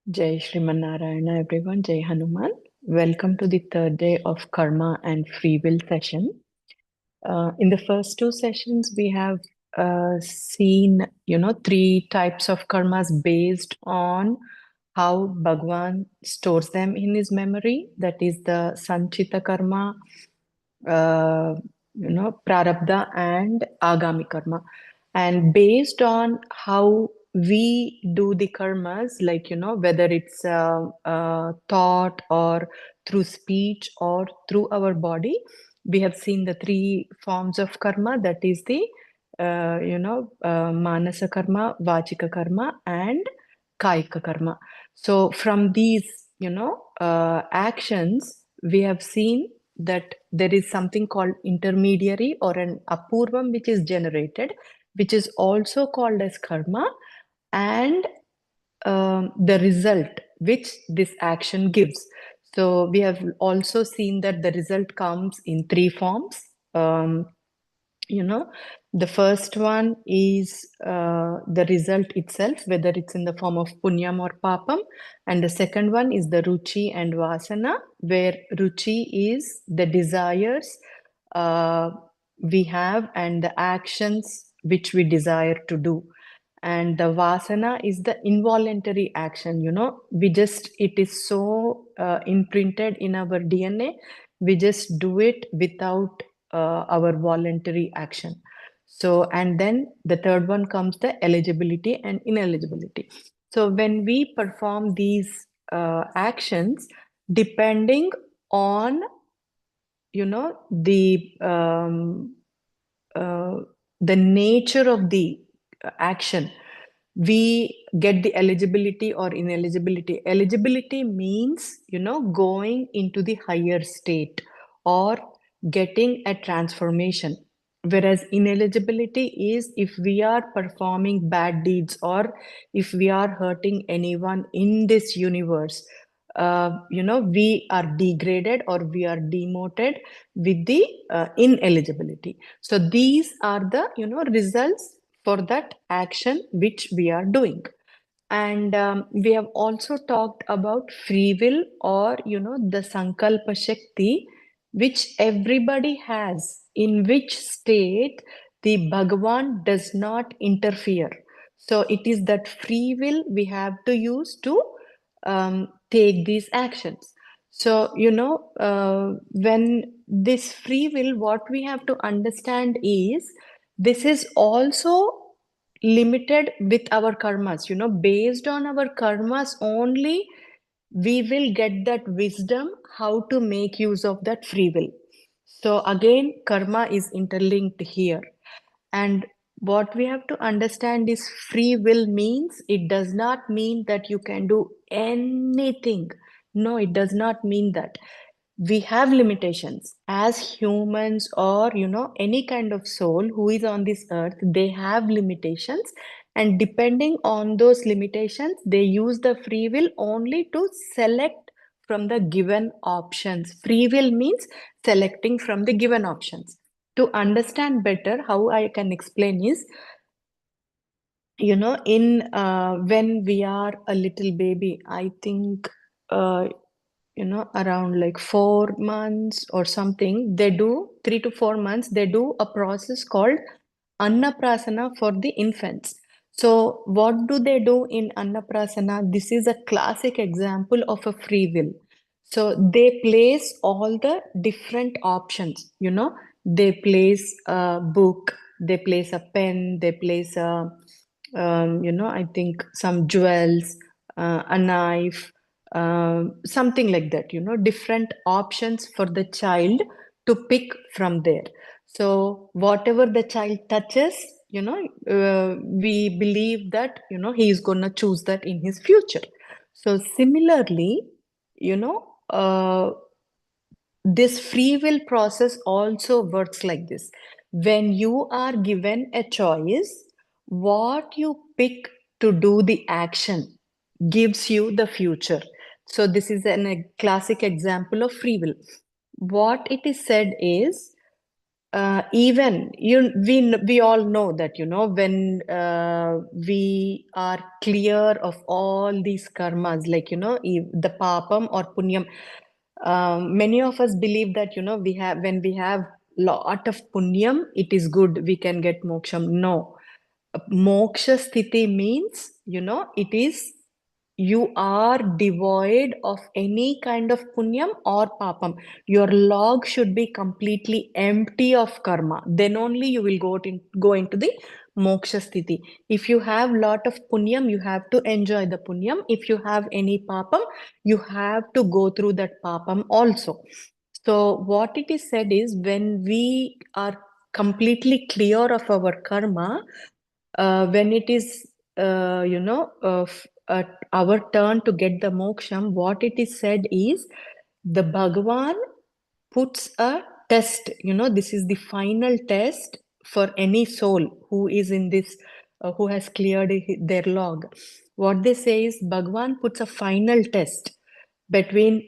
Jai Shriman Narayana, everyone. Jai Hanuman. Welcome to the third day of Karma and Free Will session. In the first two sessions, we have seen, three types of karmas based on how Bhagwan stores them in his memory. That is the Sanchita karma, Prarabdha and Agami karma. And based on how we do the karmas, like, whether it's thought or through speech or through our body, we have seen the three forms of karma. That is the, Manasa karma, Vachika karma, and Kaika karma. So from these, actions, we have seen that there is something called intermediary or an apurvam which is generated, which is also called as karma, and the result which this action gives. So we have also seen that the result comes in three forms. Um, you know, the first one is the result itself, whether it's in the form of punyam or papam, and the second one is the ruchi and vasana, where ruchi is the desires uh, we have and the actions which we desire to do, and the vasana is the involuntary action. We just, it is so imprinted in our DNA, we just do it without our voluntary action. So, and then the third one comes the eligibility and ineligibility. So when we perform these actions, depending on, uh, the nature of the action, we get the eligibility or ineligibility. Eligibility means, going into the higher state or getting a transformation. Whereas ineligibility is if we are performing bad deeds or if we are hurting anyone in this universe, we are degraded or we are demoted with the ineligibility. So these are the, results for that action which we are doing. And we have also talked about free will, or, the Sankalpa Shakti, which everybody has, in which state the Bhagavan does not interfere. So it is that free will we have to use to take these actions. So, when this free will, what we have to understand is this is also limited with our karmas. Based on our karmas only, we will get that wisdom how to make use of that free will. So again, karma is interlinked here. And what we have to understand is free will means, it does not mean that you can do anything. No, it does not mean that. We have limitations as humans, or, any kind of soul who is on this earth, they have limitations. And depending on those limitations, they use the free will only to select from the given options. Free will means selecting from the given options. To understand better, how I can explain is, in when we are a little baby, I think, around like 4 months or something, they do 3 to 4 months, they do a process called Annaprasana for the infants. So, what do they do in Annaprasana? This is a classic example of a free will. So, they place all the different options, they place a book, they place a pen, they place a, I think some jewels, a knife, something like that, different options for the child to pick from there. So whatever the child touches, we believe that, he is going to choose that in his future. So similarly, this free will process also works like this. When you are given a choice, what you pick to do the action gives you the future. So this is a classic example of free will. What it is said is, even we all know that, when we are clear of all these karmas, like, the papam or punyam, many of us believe that, we have when we have lot of punyam, it is good, we can get moksham. No, moksha sthiti means, it is you are devoid of any kind of punyam or papam. Your log should be completely empty of karma. Then only you will go into the moksha sthiti. If you have lot of punyam, you have to enjoy the punyam. If you have any papam, you have to go through that papam also. So what it is said is, when we are completely clear of our karma, when it is our turn to get the moksham, what it is said is, the Bhagavan puts a test. This is the final test for any soul who is in this, who has cleared their log. What they say is, Bhagavan puts a final test between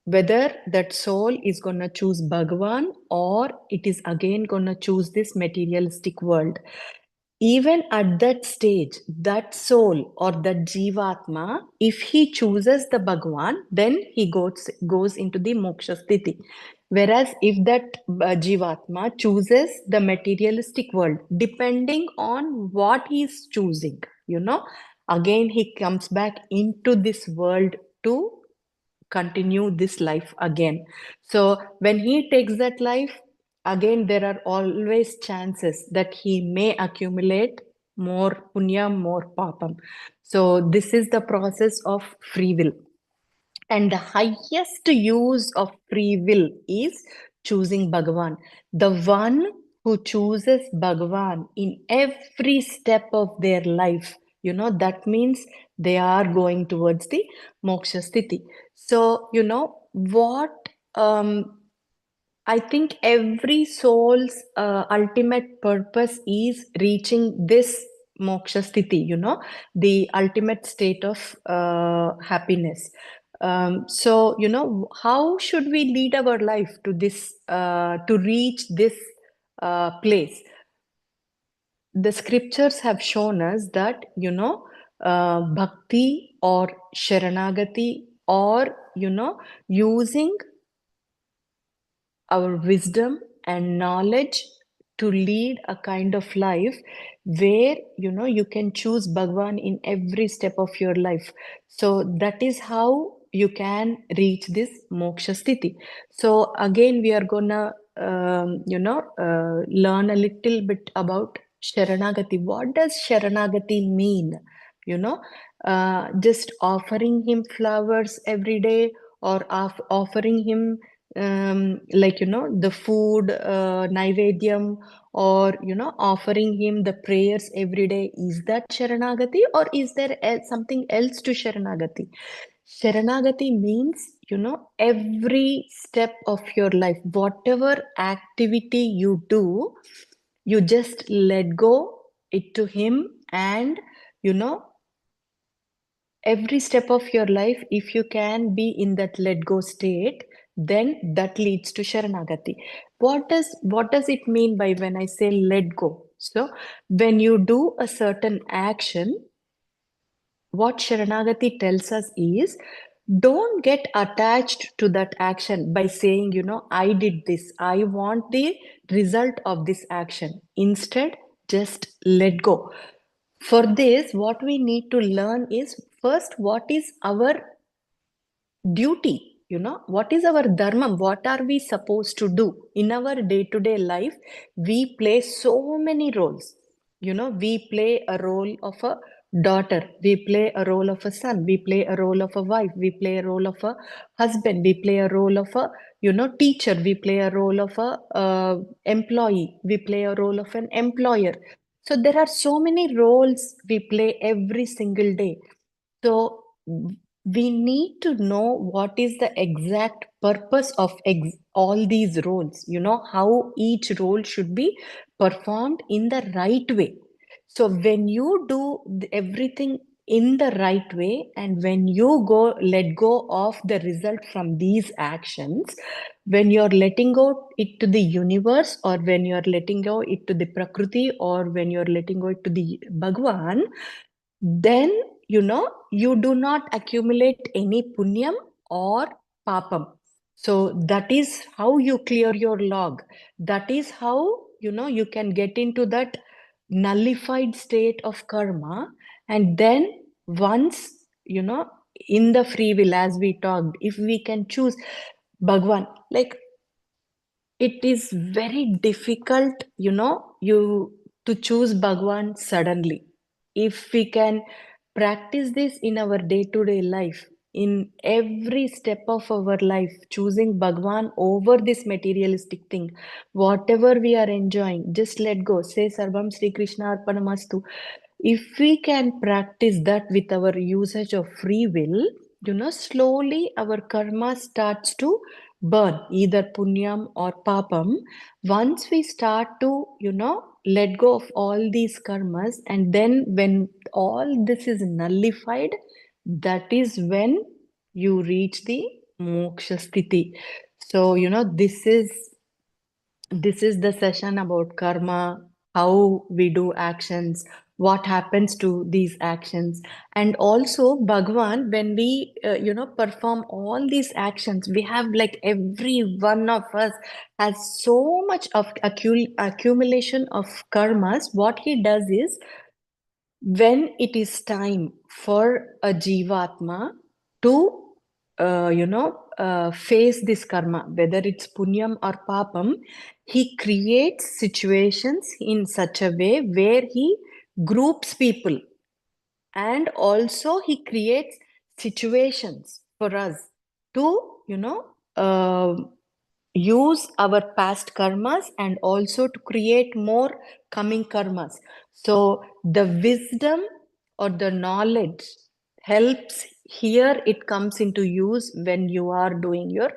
whether that soul is going to choose Bhagavan, or it is again going to choose this materialistic world. Even at that stage, that soul or that Jivatma, if he chooses the Bhagwan, then he goes into the moksha sthiti. Whereas if that Jivatma chooses the materialistic world, depending on what he is choosing, again he comes back into this world to continue this life again. So when he takes that life, again there are always chances that he may accumulate more punya, more papam. So this is the process of free will. And the highest use of free will is choosing Bhagavan. The one who chooses Bhagavan in every step of their life, that means they are going towards the moksha sthiti. So, what I think every soul's ultimate purpose is reaching this moksha sthiti, the ultimate state of happiness. So, how should we lead our life to this, to reach this place? The scriptures have shown us that, bhakti or sharanagati, or, using our wisdom and knowledge to lead a kind of life where, you can choose Bhagwan in every step of your life. So that is how you can reach this moksha sthiti. So again, we are gonna learn a little bit about sharanagati. What does sharanagati mean? Just offering him flowers every day, or offering him, like, the food, naivedyam, or, offering him the prayers every day. Is that sharanagati, or is there something else to sharanagati? Sharanagati means, every step of your life, whatever activity you do, you just let go it to him. And, you know every step of your life, if you can be in that let go state, then that leads to sharanagati. What does it mean by when I say let go? So when you do a certain action, what sharanagati tells us is, don't get attached to that action by saying, I did this, I want the result of this action. Instead, just let go. For this, what we need to learn is, first, what is our duty? What is our dharma? What are we supposed to do in our day-to-day life? We play so many roles. We play a role of a daughter, we play a role of a son, we play a role of a wife, we play a role of a husband, we play a role of a, teacher, we play a role of a employee, we play a role of an employer. So there are so many roles we play every single day. So we need to know what is the exact purpose of all these roles, how each role should be performed in the right way. So when you do everything in the right way, and when you go let go of the result from these actions, when you're letting go it to the universe, or when you're letting go it to the prakriti, or when you're letting go it to the Bhagwan, then you do not accumulate any punyam or papam. So that is how you clear your log. That is how you can get into that nullified state of karma. And then once in the free will, as we talked, if we can choose Bhagwan, like it is very difficult, you to choose Bhagwan suddenly. If we can practice this in our day-to-day life, in every step of our life, choosing Bhagwan over this materialistic thing, whatever we are enjoying, just let go. Say Sarvam Sri Krishna Arpanamastu. If we can practice that with our usage of free will, slowly our karma starts to burn, either punyam or papam. Once we start to, let go of all these karmas, and then when all this is nullified, that is when you reach the moksha sthiti. So, this is the session about karma, how we do actions, what happens to these actions. And also, Bhagwan, when we, perform all these actions, we have like every one of us has so much of accumulation of karmas. What he does is, when it is time for a jivatma to face this karma, whether it's punyam or papam, he creates situations in such a way where he groups people, and also he creates situations for us to uh, use our past karmas, and also to create more coming karmas. So the wisdom or the knowledge helps here, it comes into use when you are doing your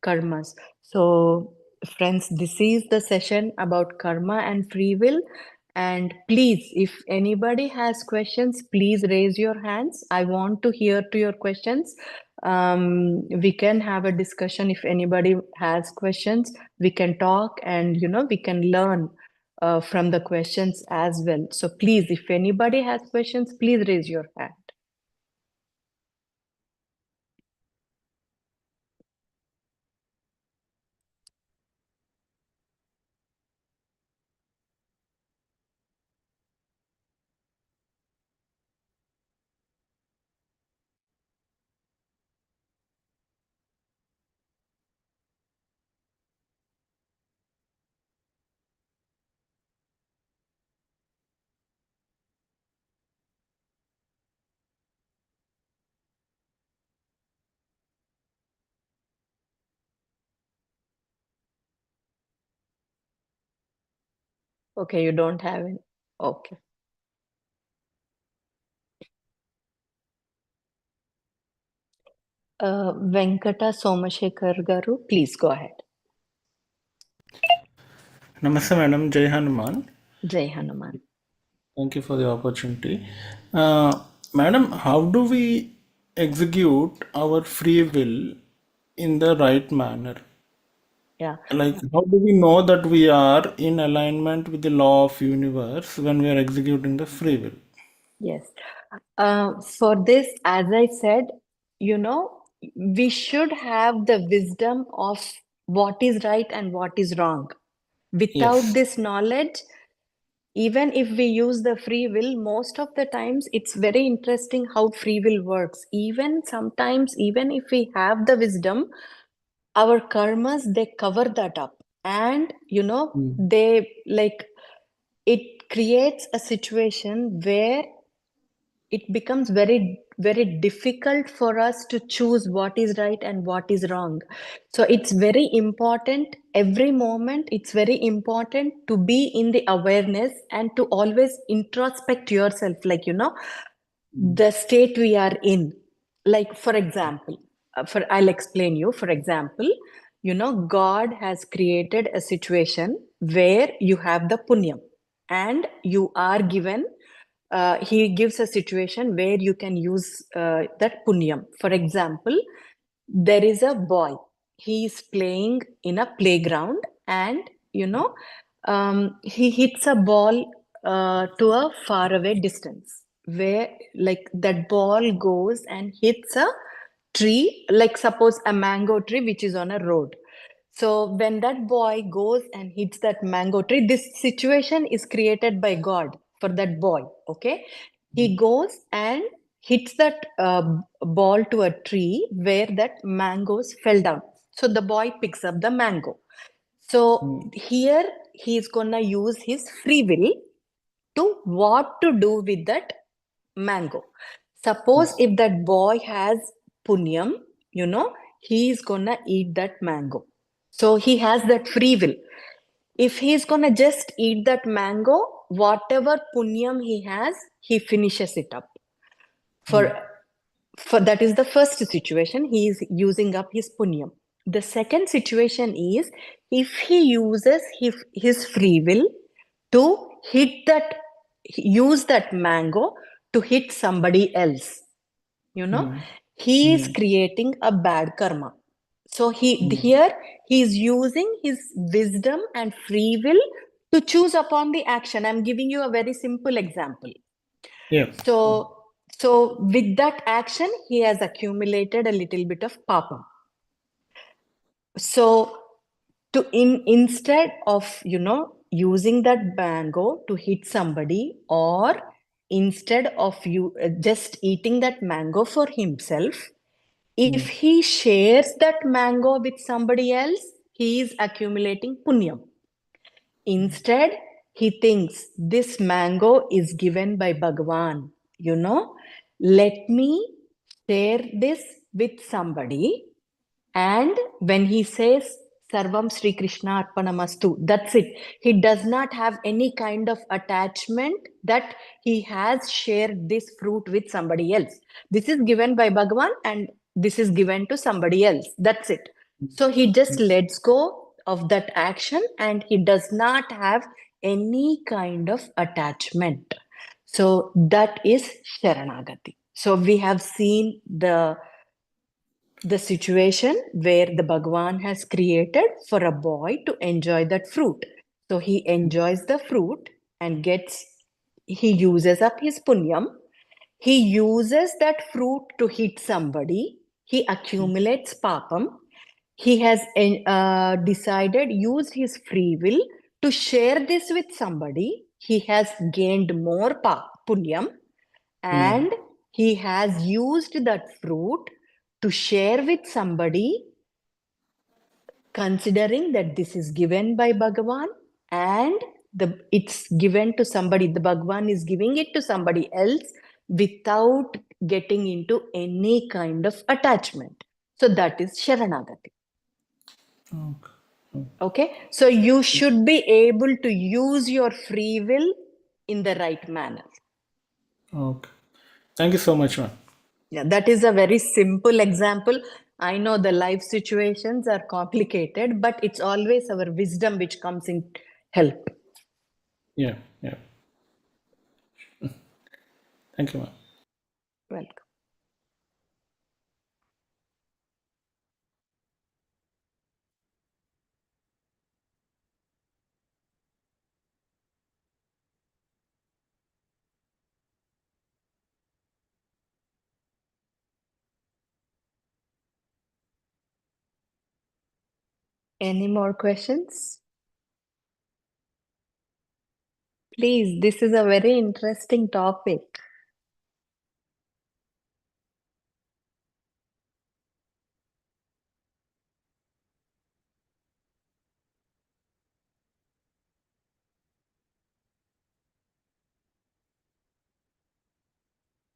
karmas. So friends, this is the session about karma and free will. And please, if anybody has questions, please raise your hands. I want to hear to your questions. We can have a discussion. If anybody has questions, we can talk, and we can learn from the questions as well. So please, if anybody has questions, please raise your hand. Okay, you don't have any. Okay. Venkata Somashekar Garu, please go ahead. Namaste, Madam. Jai Hanuman. Jai Hanuman. Thank you for the opportunity. Madam, how do we execute our free will in the right manner? Yeah. Like, how do we know that we are in alignment with the law of universe when we are executing the free will? Yes. For this, as I said, we should have the wisdom of what is right and what is wrong. Without Yes. this knowledge, even if we use the free will, most of the times it's very interesting how free will works. Even sometimes, even if we have the wisdom, our karmas, they cover that up. And, Mm. they like, it creates a situation where it becomes very, very difficult for us to choose what is right and what is wrong. So it's very important, every moment, it's very important to be in the awareness and to always introspect yourself, like, Mm. the state we are in. Like, for example, I'll explain you. For example, God has created a situation where you have the punyam, and you are given he gives a situation where you can use that punyam. For example, there is a boy. He is playing in a playground, and he hits a ball to a faraway distance, where like that ball goes and hits a tree, like suppose a mango tree which is on a road. So when that boy goes and hits that mango tree, this situation is created by God for that boy. Okay, he goes and hits that ball to a tree where that mangoes fell down. So the boy picks up the mango. So here he is gonna use his free will to what to do with that mango. Suppose Yes. if that boy has punyam, he is gonna eat that mango. So he has that free will. If he's gonna just eat that mango, whatever punyam he has, he finishes it up. For for that is the first situation. He is using up his punyam. The second situation is if he uses his free will to hit that, use that mango to hit somebody else, you know, he is creating a bad karma. So here he is using his wisdom and free will to choose upon the action. I'm giving you a very simple example. Yeah. So with that action, he has accumulated a little bit of papa. So instead of using that mango to hit somebody, or instead of you just eating that mango for himself, if he shares that mango with somebody else, he is accumulating punyam. Instead, he thinks this mango is given by Bhagavan. Let me share this with somebody. And when he says Sarvam Sri Krishna Arpanamastu, that's it. He does not have any kind of attachment that he has shared this fruit with somebody else. This is given by Bhagavan and this is given to somebody else. That's it. So he just lets go of that action and he does not have any kind of attachment. So that is Sharanagati. So we have seen the situation where the Bhagwan has created for a boy to enjoy that fruit. So he enjoys the fruit and he uses up his punyam. He uses that fruit to hit somebody. He accumulates papam. He has used his free will to share this with somebody. He has gained more punyam, and he has used that fruit to share with somebody, considering that this is given by Bhagavan and it's given to somebody. The Bhagavan is giving it to somebody else without getting into any kind of attachment. So that is Sharanagati. Okay, so you should be able to use your free will in the right manner. Okay. Thank you so much, ma'am. Yeah, that is a very simple example. I know the life situations are complicated, but it's always our wisdom which comes in help. Yeah. Yeah. Thank you, ma'am. Welcome. Any more questions? Please, this is a very interesting topic.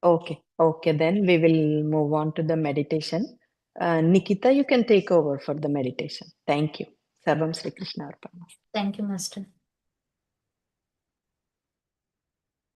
Okay, then we will move on to the meditation. Nikita, you can take over for the meditation. Thank you. Sarvam Sri Krishna Arpanam. Thank you, Master.